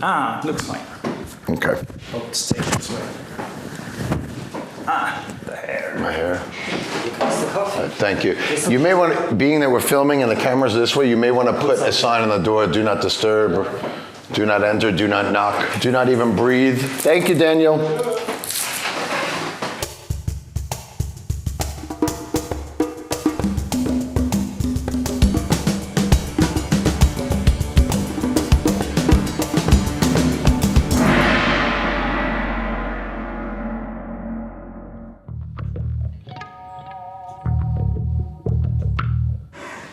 Looks fine. Okay. Oh, let's take it this way. The hair. My hair. It's the coffee. Thank you. You may want to, being that we're filming and the camera's this way, you may want to put a sign on the door, do not disturb, or do not enter, do not knock, do not even breathe. Thank you, Daniel.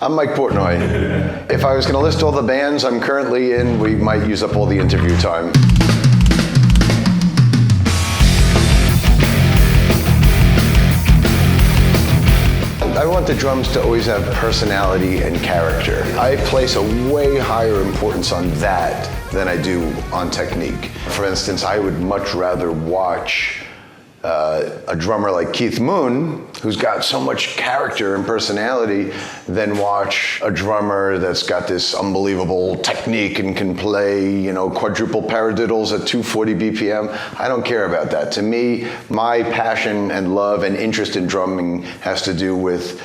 I'm Mike Portnoy. If I was going to list all the bands I'm currently in, we might use up all the interview time. I want the drums to always have personality and character. I place a way higher importance on that than I do on technique. For instance, I would much rather watch a drummer like Keith Moon, who's got so much character and personality, than watch a drummer that's got this unbelievable technique and can play, quadruple paradiddles at 240 BPM. I don't care about that. To me, my passion and love and interest in drumming has to do with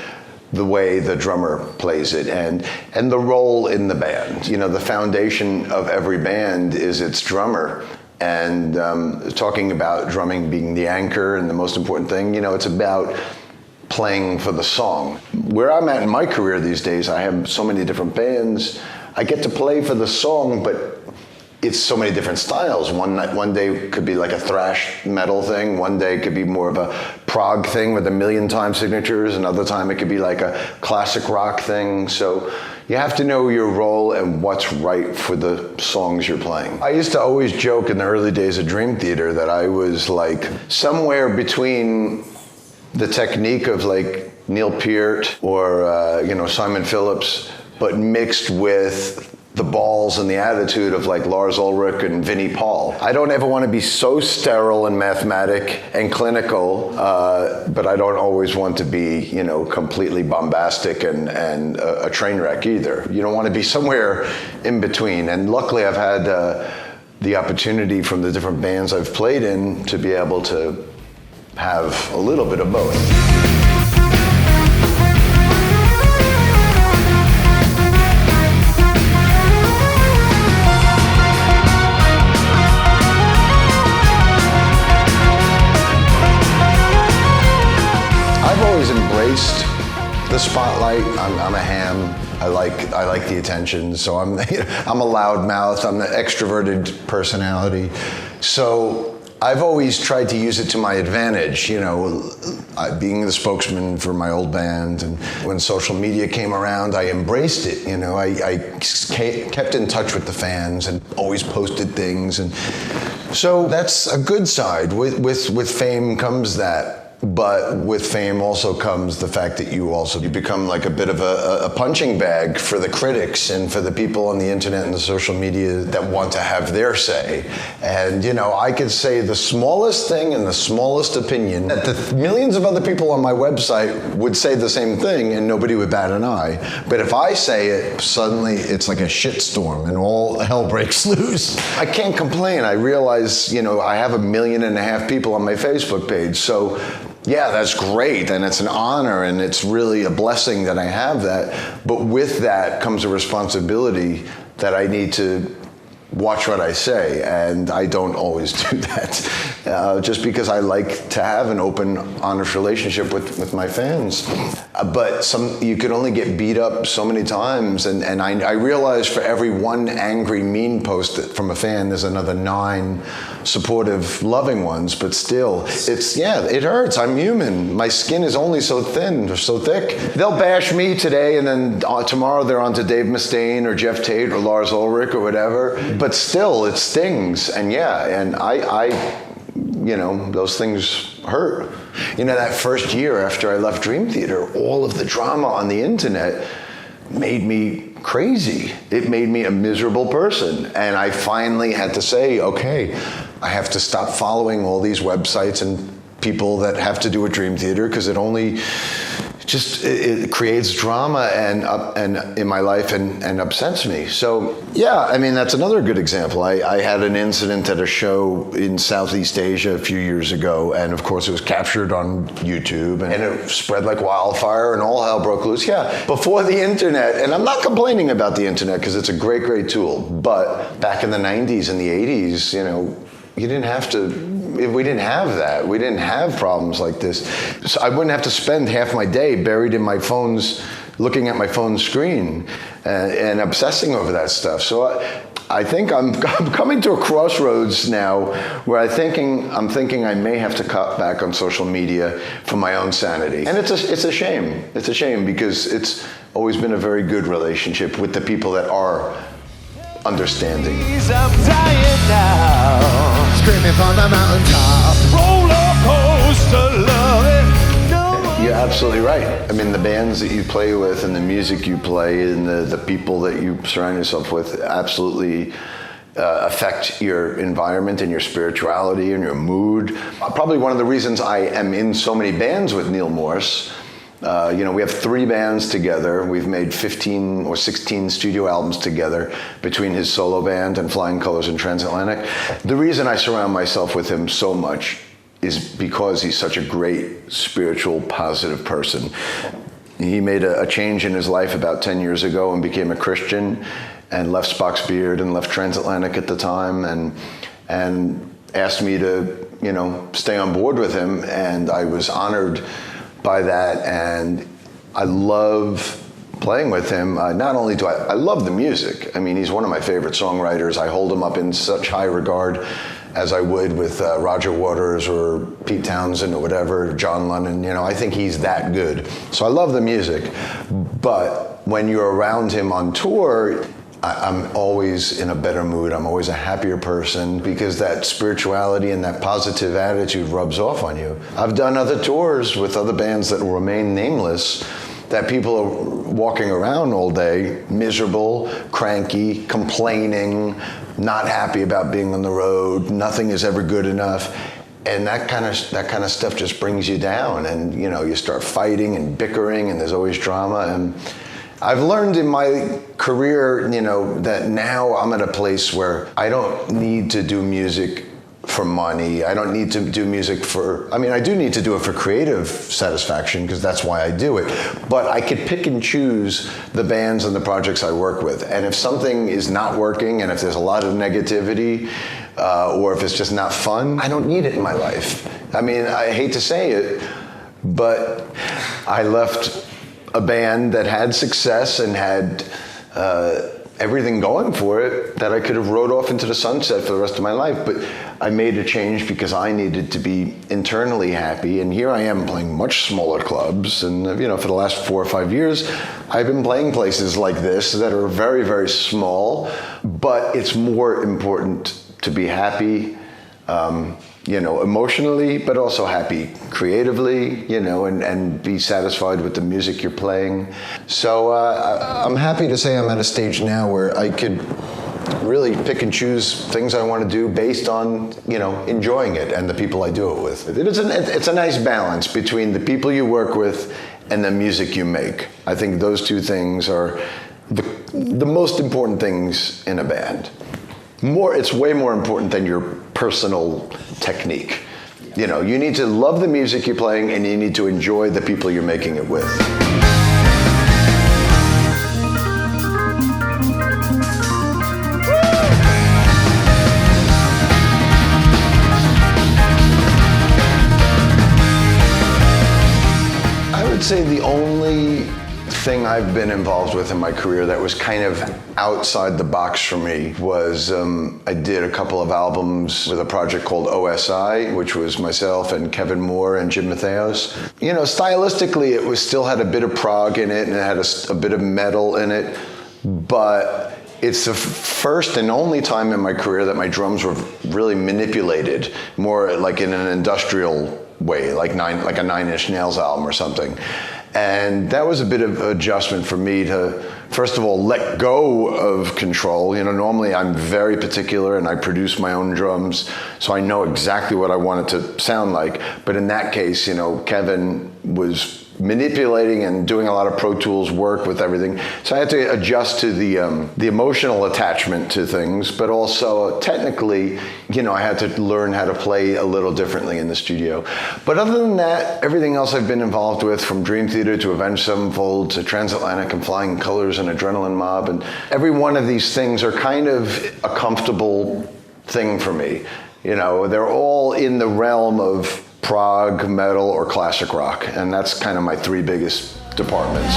the way the drummer plays it and the role in the band. The foundation of every band is its drummer. And talking about drumming being the anchor and the most important thing, it's about playing for the song. Where I'm at in my career these days, I have so many different bands. I get to play for the song, but it's so many different styles. One day could be like a thrash metal thing. One day it could be more of a prog thing with 1,000,000 time signatures. Another time it could be like a classic rock thing. So you have to know your role and what's right for the songs you're playing. I used to always joke in the early days of Dream Theater that I was like somewhere between the technique of like Neil Peart or Simon Phillips, but mixed with the balls and the attitude of like Lars Ulrich and Vinnie Paul. I don't ever want to be so sterile and mathematic and clinical, but I don't always want to be, completely bombastic and a train wreck either. You don't want to be somewhere in between. And luckily I've had the opportunity from the different bands I've played in to be able to have a little bit of both. I've always embraced the spotlight. I'm a ham. I like the attention. So I'm a loudmouth. I'm an extroverted personality. So I've always tried to use it to my advantage. Being the spokesman for my old band, and when social media came around, I embraced it. I kept in touch with the fans and always posted things, and so that's a good side. With fame comes that. But with fame also comes the fact that you become like a bit of a punching bag for the critics and for the people on the internet and the social media that want to have their say. And I could say the smallest thing and the smallest opinion that the millions of other people on my website would say the same thing and nobody would bat an eye. But if I say it, suddenly it's like a shitstorm and all hell breaks loose. I can't complain. I realize, I have 1.5 million people on my Facebook page. So yeah, that's great, and it's an honor, and it's really a blessing that I have that. But with that comes a responsibility that I need to watch what I say, and I don't always do that, just because I like to have an open, honest relationship with my fans. But you can only get beat up so many times, and I realize for every one angry, mean post from a fan, there's another 9 supportive, loving ones. But still, it hurts. I'm human. My skin is only so thin or so thick. They'll bash me today, and then tomorrow they're on to Dave Mustaine or Jeff Tate or Lars Ulrich or whatever. But still, it stings, and I those things hurt. That first year after I left Dream Theater, all of the drama on the internet made me crazy. It made me a miserable person, and I finally had to say, okay, I have to stop following all these websites and people that have to do with Dream Theater, because it only just it creates drama and in my life and upsets me. So yeah, I mean that's another good example. I had an incident at a show in Southeast Asia a few years ago, and of course it was captured on YouTube, and it spread like wildfire, and all hell broke loose. Yeah, before the internet, and I'm not complaining about the internet because it's a great tool, but back in the 90s and the 80s, you know, you didn't have to. We didn't have that. We didn't have problems like this. So I wouldn't have to spend half my day buried in my phone's, looking at my phone screen and obsessing over that stuff. So I think I'm coming to a crossroads now where I'm thinking I may have to cut back on social media for my own sanity. And it's a shame. It's a shame because it's always been a very good relationship with the people that are understanding. I'm dying now, screaming from the mountaintop. Roller coaster loving. No. You're absolutely right. I mean, the bands that you play with and the music you play and the people that you surround yourself with absolutely affect your environment and your spirituality and your mood. Probably one of the reasons I am in so many bands with Neal Morse. You know, we have 3 bands together. We've made 15 or 16 studio albums together between his solo band and Flying Colors and Transatlantic. The reason I surround myself with him so much is because he's such a great, spiritual, positive person. He made a change in his life about 10 years ago and became a Christian and left Spock's Beard and left Transatlantic at the time and asked me to, you know, stay on board with him, and I was honored by that, and I love playing with him. Not only do I love the music. I mean, he's one of my favorite songwriters. I hold him up in such high regard as I would with Roger Waters or Pete Townsend or whatever, John Lennon. You know, I think he's that good. So I love the music. But when you're around him on tour, I'm always in a better mood. I'm always a happier person because that spirituality and that positive attitude rubs off on you. I've done other tours with other bands that will remain nameless that people are walking around all day, miserable, cranky, complaining, not happy about being on the road, nothing is ever good enough. And that kind of stuff just brings you down, and you know, you start fighting and bickering, and there's always drama. And I've learned in my career, you know, that now I'm at a place where I don't need to do music for money. I don't need to do music for, I mean, I do need to do it for creative satisfaction because that's why I do it. But I could pick and choose the bands and the projects I work with. And if something is not working, and if there's a lot of negativity, or if it's just not fun, I don't need it in my life. I mean, I hate to say it, but I left a band that had success and had everything going for it that I could have rode off into the sunset for the rest of my life. But I made a change because I needed to be internally happy. And here I am playing much smaller clubs. And you know, for the last 4 or 5 years, I've been playing places like this that are very, very small. But it's more important to be happy, you know, emotionally, but also happy creatively, you know, and be satisfied with the music you're playing. So I'm happy to say I'm at a stage now where I could really pick and choose things I want to do based on, you know, enjoying it and the people I do it with. It's a nice balance between the people you work with and the music you make. I think those two things are the most important things in a band. It's way more important than your personal technique. You know, you need to love the music you're playing, and you need to enjoy the people you're making it with. I would say the only thing I've been involved with in my career that was kind of outside the box for me was I did a couple of albums with a project called OSI, which was myself and Kevin Moore and Jim Matheos. You know, stylistically, it still had a bit of prog in it, and it had a bit of metal in it, but it's the first and only time in my career that my drums were really manipulated, more like in an industrial way, like a Nine Inch Nails album or something. And that was a bit of adjustment for me to, first of all, let go of control. You know, normally I'm very particular and I produce my own drums, so I know exactly what I want it to sound like. But in that case, you know, Kevin was manipulating and doing a lot of Pro Tools work with everything. So I had to adjust to the emotional attachment to things, but also technically, I had to learn how to play a little differently in the studio. But other than that, everything else I've been involved with, from Dream Theater to Avenged Sevenfold to Transatlantic and Flying Colors and Adrenaline Mob, and every one of these things are kind of a comfortable thing for me. They're all in the realm of prog, metal, or classic rock, and that's kind of my three biggest departments.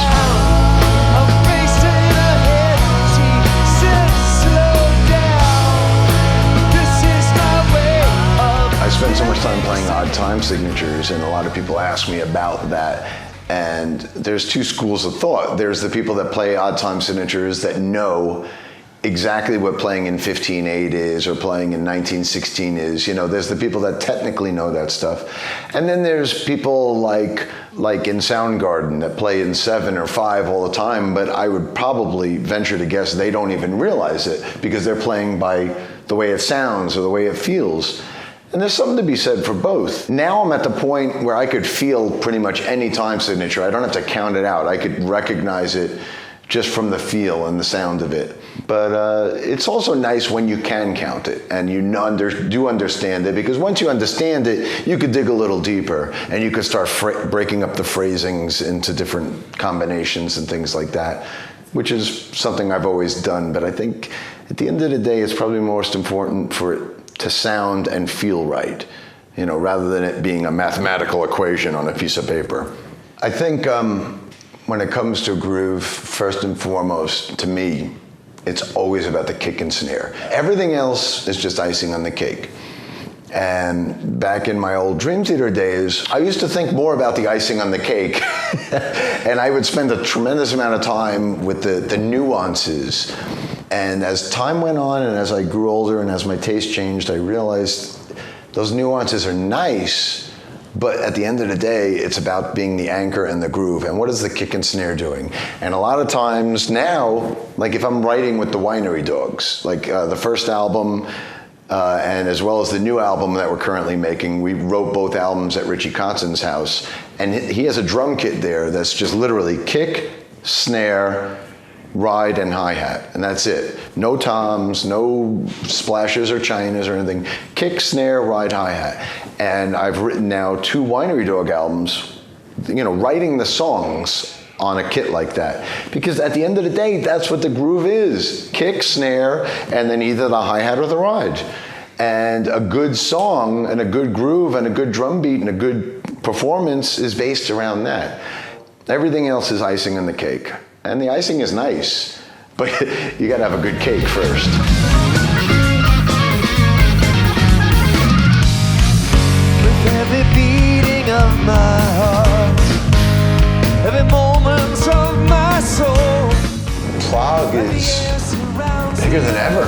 I spend so much time playing odd time signatures, and a lot of people ask me about that. And there's two schools of thought. There's the people that play odd time signatures that know exactly what playing in 15/8 is or playing in 19/16 is. There's the people that technically know that stuff. And then there's people like in Soundgarden that play in 7 or 5 all the time, but I would probably venture to guess they don't even realize it because they're playing by the way it sounds or the way it feels. And there's something to be said for both. Now I'm at the point where I could feel pretty much any time signature. I don't have to count it out. I could recognize it just from the feel and the sound of it. But it's also nice when you can count it and you do understand it, because once you understand it, you could dig a little deeper and you could start breaking up the phrasings into different combinations and things like that, which is something I've always done. But I think at the end of the day, it's probably most important for it to sound and feel right, rather than it being a mathematical equation on a piece of paper. I think when it comes to a groove, first and foremost, to me, it's always about the kick and snare. Everything else is just icing on the cake. And back in my old Dream Theater days, I used to think more about the icing on the cake. And I would spend a tremendous amount of time with the nuances. And as time went on and as I grew older and as my taste changed, I realized those nuances are nice, but at the end of the day, it's about being the anchor and the groove. And what is the kick and snare doing? And a lot of times now, like if I'm writing with the Winery Dogs, like the first album, and as well as the new album that we're currently making, we wrote both albums at Richie Kotzen's house. And he has a drum kit there that's just literally kick, snare, ride, and hi-hat, and that's it. No toms, no splashes or chinas or anything. Kick, snare, ride, hi-hat. And I've written now 2 Winery Dog albums, writing the songs on a kit like that. Because at the end of the day, that's what the groove is. Kick, snare, and then either the hi-hat or the ride. And a good song and a good groove and a good drum beat and a good performance is based around that. Everything else is icing on the cake. And the icing is nice, but you gotta have a good cake first. With every beating of my heart, every moment of my soul, Prog is bigger than ever.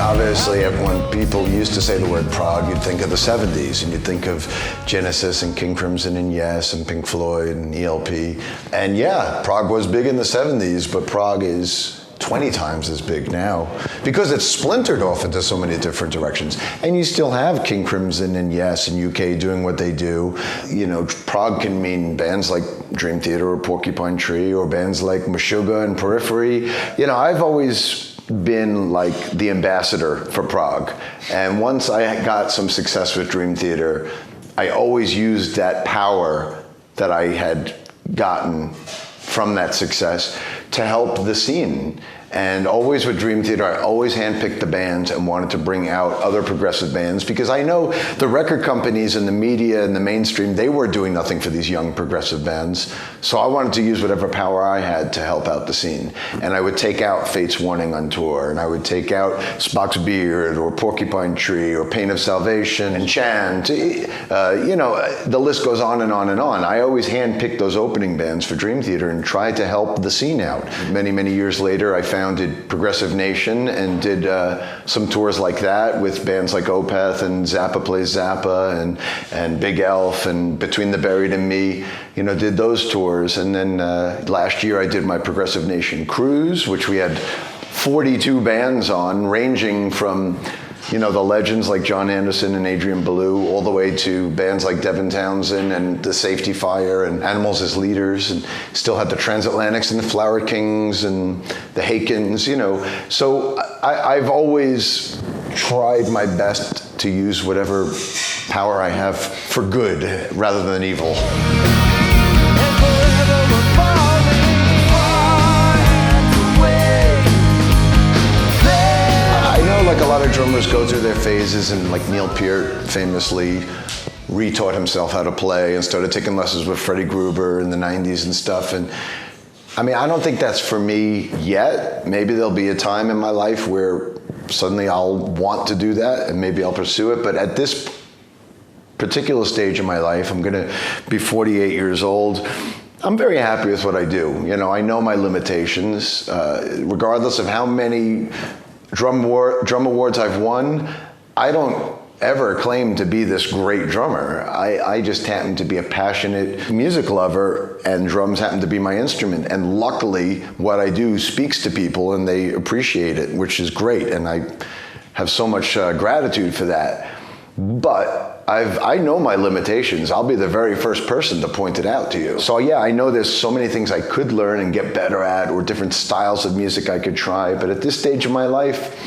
Obviously when people used to say the word prog, you'd think of the 70s and you'd think of Genesis and King Crimson and Yes and Pink Floyd and ELP. And yeah, prog was big in the 70s, but prog is 20 times as big now because it's splintered off into so many different directions. And you still have King Crimson and Yes and UK doing what they do. Prog can mean bands like Dream Theater or Porcupine Tree or bands like Meshuggah and Periphery. I've always been like the ambassador for prog. And once I got some success with Dream Theater, I always used that power that I had gotten from that success to help the scene. And always with Dream Theater, I always handpicked the bands and wanted to bring out other progressive bands because I know the record companies and the media and the mainstream, they were doing nothing for these young progressive bands. So I wanted to use whatever power I had to help out the scene. And I would take out Fate's Warning on tour, and I would take out Spock's Beard or Porcupine Tree or Pain of Salvation and Chant. The list goes on and on and on. I always handpicked those opening bands for Dream Theater and tried to help the scene out. Many, many years later, I founded Progressive Nation and did some tours like that with bands like Opeth and Zappa Plays Zappa and Big Elf and Between the Buried and Me, did those tours. And then last year I did my Progressive Nation cruise, which we had 42 bands on, ranging from you know, the legends like John Anderson and Adrian Belew, all the way to bands like Devin Townsend and the Safety Fire and Animals as Leaders, and still had the Transatlantics and the Flower Kings and the Hakens, you know. So I've always tried my best to use whatever power I have for good rather than evil. Like a lot of drummers go through their phases, and like Neil Peart famously retaught himself how to play and started taking lessons with Freddie Gruber in the 90s and stuff. And I mean, I don't think that's for me yet. Maybe there'll be a time in my life where suddenly I'll want to do that and maybe I'll pursue it. But at this particular stage in my life, I'm gonna be 48 years old. I'm very happy with what I do. You know, I know my limitations, regardless of how many drum awards I've won. I don't ever claim to be this great drummer. I just happen to be a passionate music lover, and drums happen to be my instrument. And luckily, what I do speaks to people and they appreciate it, which is great. And I have so much gratitude for that. But I know my limitations. I'll be the very first person to point it out to you. So yeah, I know there's so many things I could learn and get better at, or different styles of music I could try. But at this stage of my life,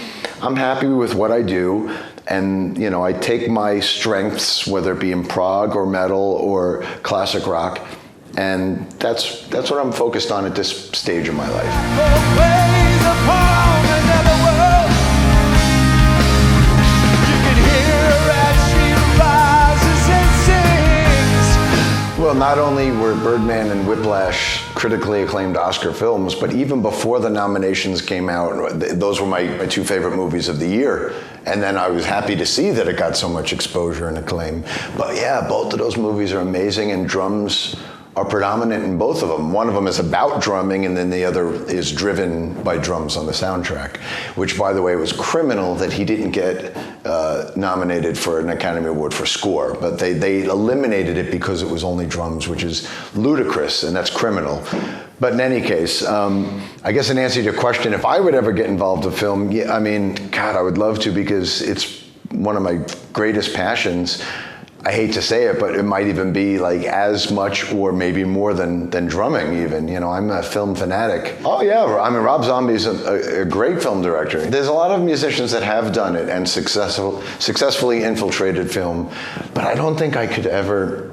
I'm happy with what I do. And you know, I take my strengths, whether it be in prog or metal or classic rock, and that's what I'm focused on at this stage of my life. Well, not only were Birdman and Whiplash critically acclaimed Oscar films, but even before the nominations came out, those were my two favorite movies of the year. And then I was happy to see that it got so much exposure and acclaim. But yeah, both of those movies are amazing, and drums are predominant in both of them. One of them is about drumming, and then the other is driven by drums on the soundtrack, which, by the way, was criminal that he didn't get nominated for an Academy Award for score. But they eliminated it because it was only drums, which is ludicrous, and that's criminal. But in any case, I guess in answer to your question, if I would ever get involved in film, yeah, I mean, God, I would love to, because it's one of my greatest passions. I hate to say it, but it might even be like as much or maybe more than drumming even. You know, I'm a film fanatic. Oh yeah, I mean, Rob Zombie's a great film director. There's a lot of musicians that have done it and successfully infiltrated film, but I don't think I could ever,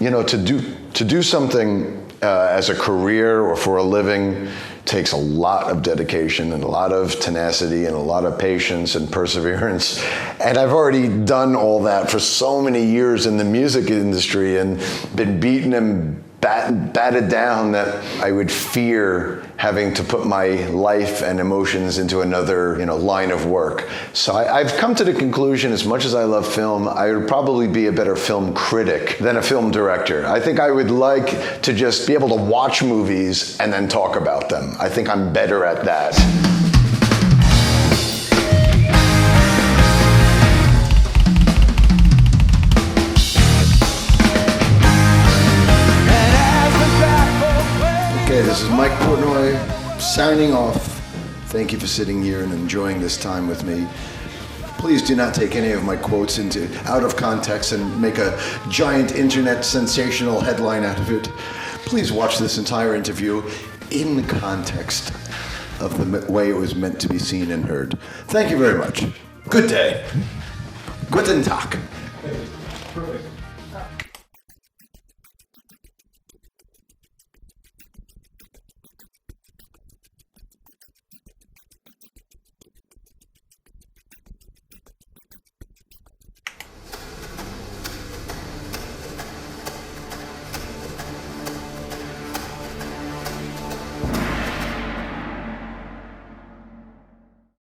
you know, to do something as a career or for a living takes a lot of dedication and a lot of tenacity and a lot of patience and perseverance. And I've already done all that for so many years in the music industry and been beaten and batted down that I would fear having to put my life and emotions into another, you know, line of work. So I've come to the conclusion, as much as I love film, I would probably be a better film critic than a film director. I think I would like to just be able to watch movies and then talk about them. I think I'm better at that. Okay, this is Mike Portnoy signing off. Thank you for sitting here and enjoying this time with me. Please do not take any of my quotes out of context and make a giant internet sensational headline out of it. Please watch this entire interview in the context of the way it was meant to be seen and heard. Thank you very much. Good day. Guten Tag.